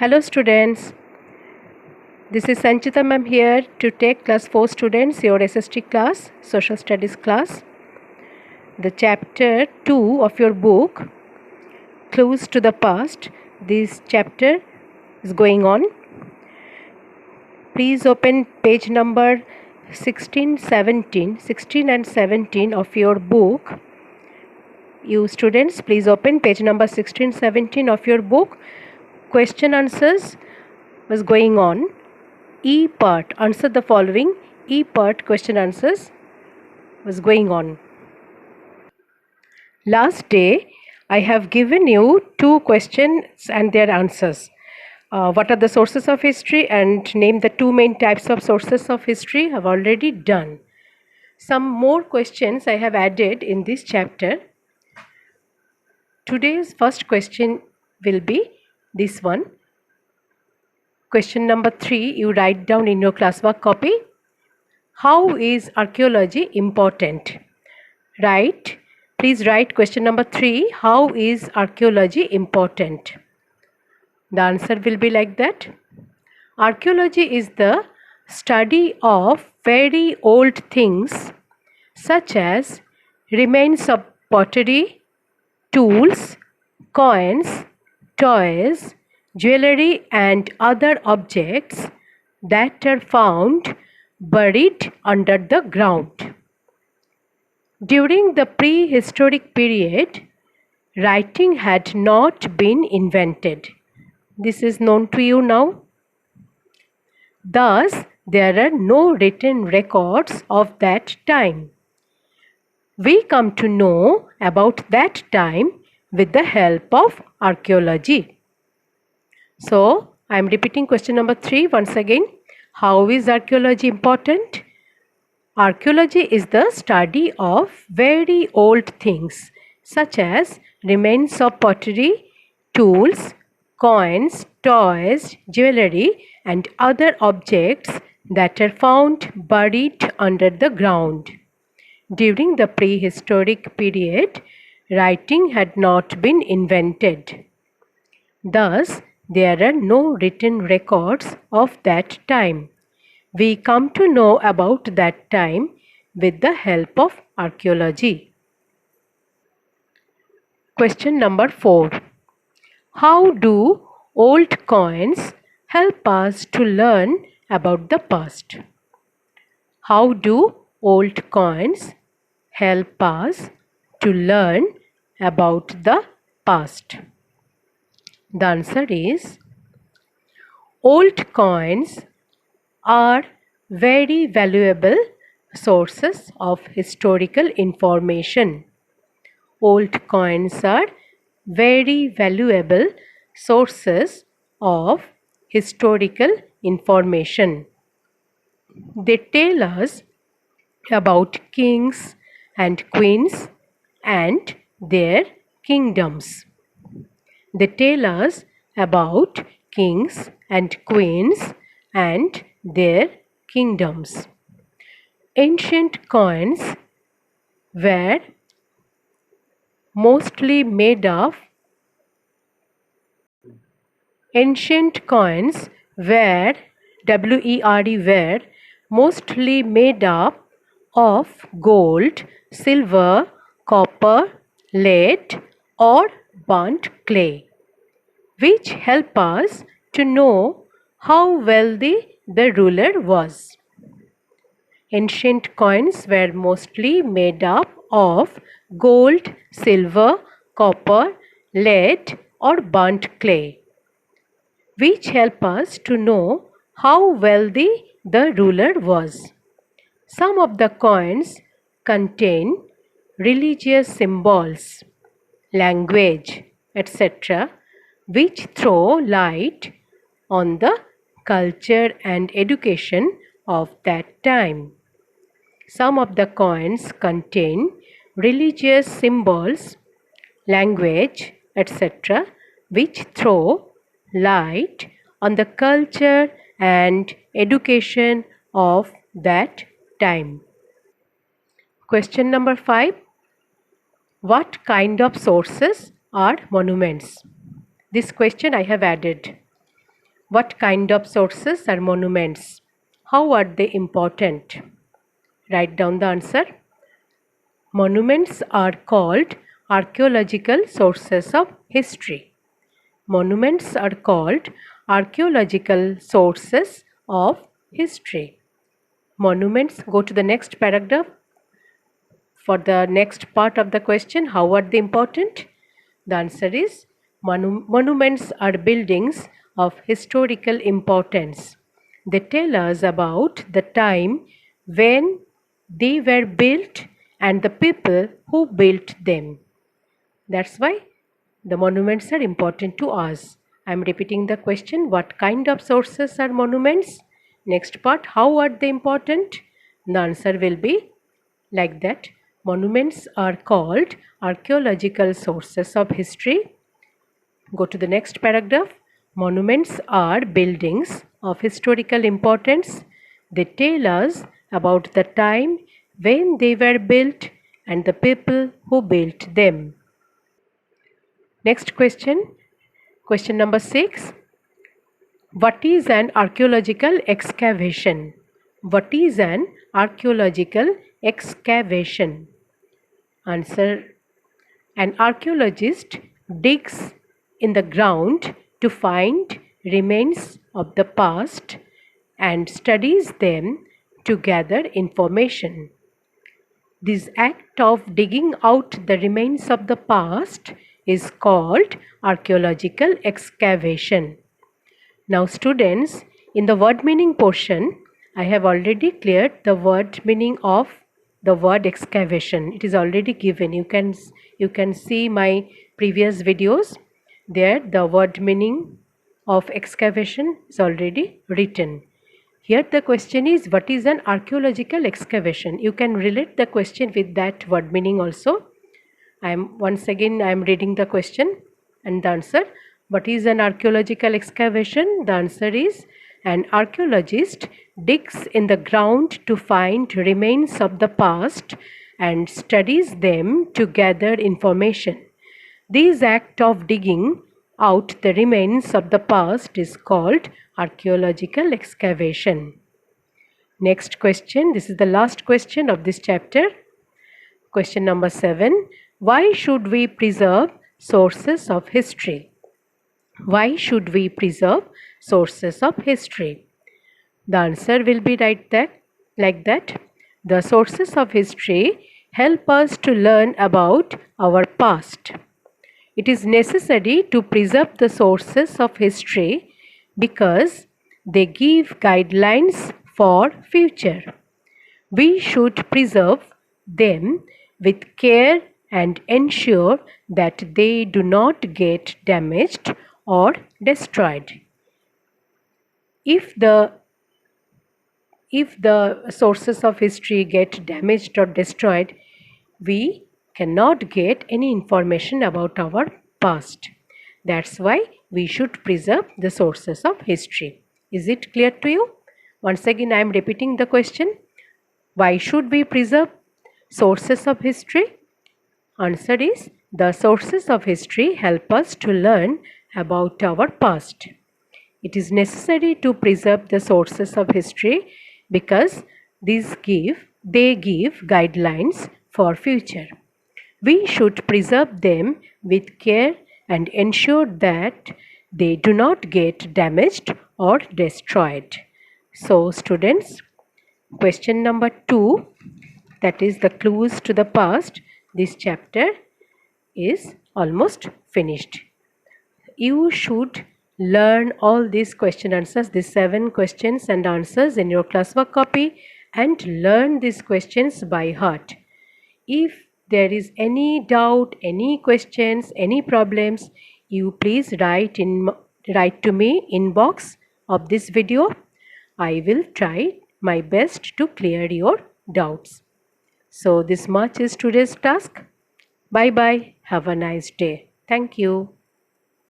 Hello students, this is Sanchita ma'am here to take class 4 students your SST class, social studies class. The chapter 2 of your book, Clues to the Past, this chapter is going on. Please open page number 16 and 17 of your book. You students, please open page number 16-17 of your book. Question answers was going on. E part, answer the following. E part question answers was going on. Last day, I have given you 2 questions and their answers. What are the sources of history and name the 2 main types of sources of history I have already done. Some more questions I have added in this chapter. Today's first question will be this one. Question number 3, you write down in your classwork copy. How is archaeology important? Please write question number 3. How is archaeology important? The answer will be like that. Archaeology is the study of very old things such as remains of pottery, tools, coins, toys, jewelry and other objects that are found buried under the ground. During the prehistoric period, writing had not been invented. This is known to you now. Thus, there are no written records of that time. We come to know about that time with the help of archaeology. So, I am repeating question number 3 once again. How is archaeology important? Archaeology is the study of very old things such as remains of pottery, tools, coins, toys, jewelry and other objects that are found buried under the ground. During the prehistoric period, writing had not been invented. Thus, there are no written records of that time. We come to know about that time with the help of archaeology. Question number 4. How do old coins help us to learn about the past? How do old coins help us to learn about the past? The answer is old coins are very valuable sources of historical information. Old coins are very valuable sources of historical information. They tell us about kings and queens and their kingdoms. They tell us about kings and queens and their kingdoms. Ancient coins were mostly made of were mostly made up of gold, silver, copper, lead or burnt clay, which help us to know how wealthy the ruler was. Ancient coins were mostly made up of gold, silver, copper, lead or burnt clay, which help us to know how wealthy the ruler was. Some of the coins contain religious symbols, language, etc., which throw light on the culture and education of that time. Some of the coins contain religious symbols, language, etc., which throw light on the culture and education of that time. Question number 5. What kind of sources are monuments? This question I have added. What kind of sources are monuments? How are they important? Write down the answer. Monuments are called archaeological sources of history. Monuments are called archaeological sources of history. Monuments, go to the next paragraph. For the next part of the question, how are they important? The answer is monuments are buildings of historical importance. They tell us about the time when they were built and the people who built them. That's why the monuments are important to us. I am repeating the question. What kind of sources are monuments? Next part, how are they important? The answer will be like that. Monuments are called archaeological sources of history. Go to the next paragraph. Monuments are buildings of historical importance. They tell us about the time when they were built and the people who built them. Next question. Question number 6. What is an archaeological excavation? What is an archaeological excavation? Answer. An archaeologist digs in the ground to find remains of the past and studies them to gather information. This act of digging out the remains of the past is called archaeological excavation. Now students, in the word meaning portion, I have already cleared the word meaning of the word excavation. It is already given. You can see my previous videos. There the word meaning of excavation is already written. Here the question is, what is an archaeological excavation? You can relate the question with that word meaning also. I am reading the question and the answer. What is an archaeological excavation? The answer is, an archaeologist digs in the ground to find remains of the past and studies them to gather information. This act of digging out the remains of the past is called archaeological excavation. Next question. This is the last question of this chapter. Question number 7. Why should we preserve sources of history? Why should we preserve sources of history? The answer will be like that. The sources of history help us to learn about our past. It is necessary to preserve the sources of history because they give guidelines for future. We should preserve them with care and ensure that they do not get damaged or destroyed. If the sources of history get damaged or destroyed, we cannot get any information about our past. That's why we should preserve the sources of history. Is it clear to you? Once again, I am repeating the question. Why should we preserve sources of history? Answer is, the sources of history help us to learn about our past. It is necessary to preserve the sources of history because they give guidelines for future. We should preserve them with care and ensure that they do not get damaged or destroyed. So students, question number 2, that is the clues to the past, this chapter is almost finished. You should learn all these question answers, these 7 questions and answers in your classwork copy and learn these questions by heart. If there is any doubt, any questions, any problems, you please write to me in box of this video. I will try my best to clear your doubts. So this much is today's task. Bye bye. Have a nice day. Thank you.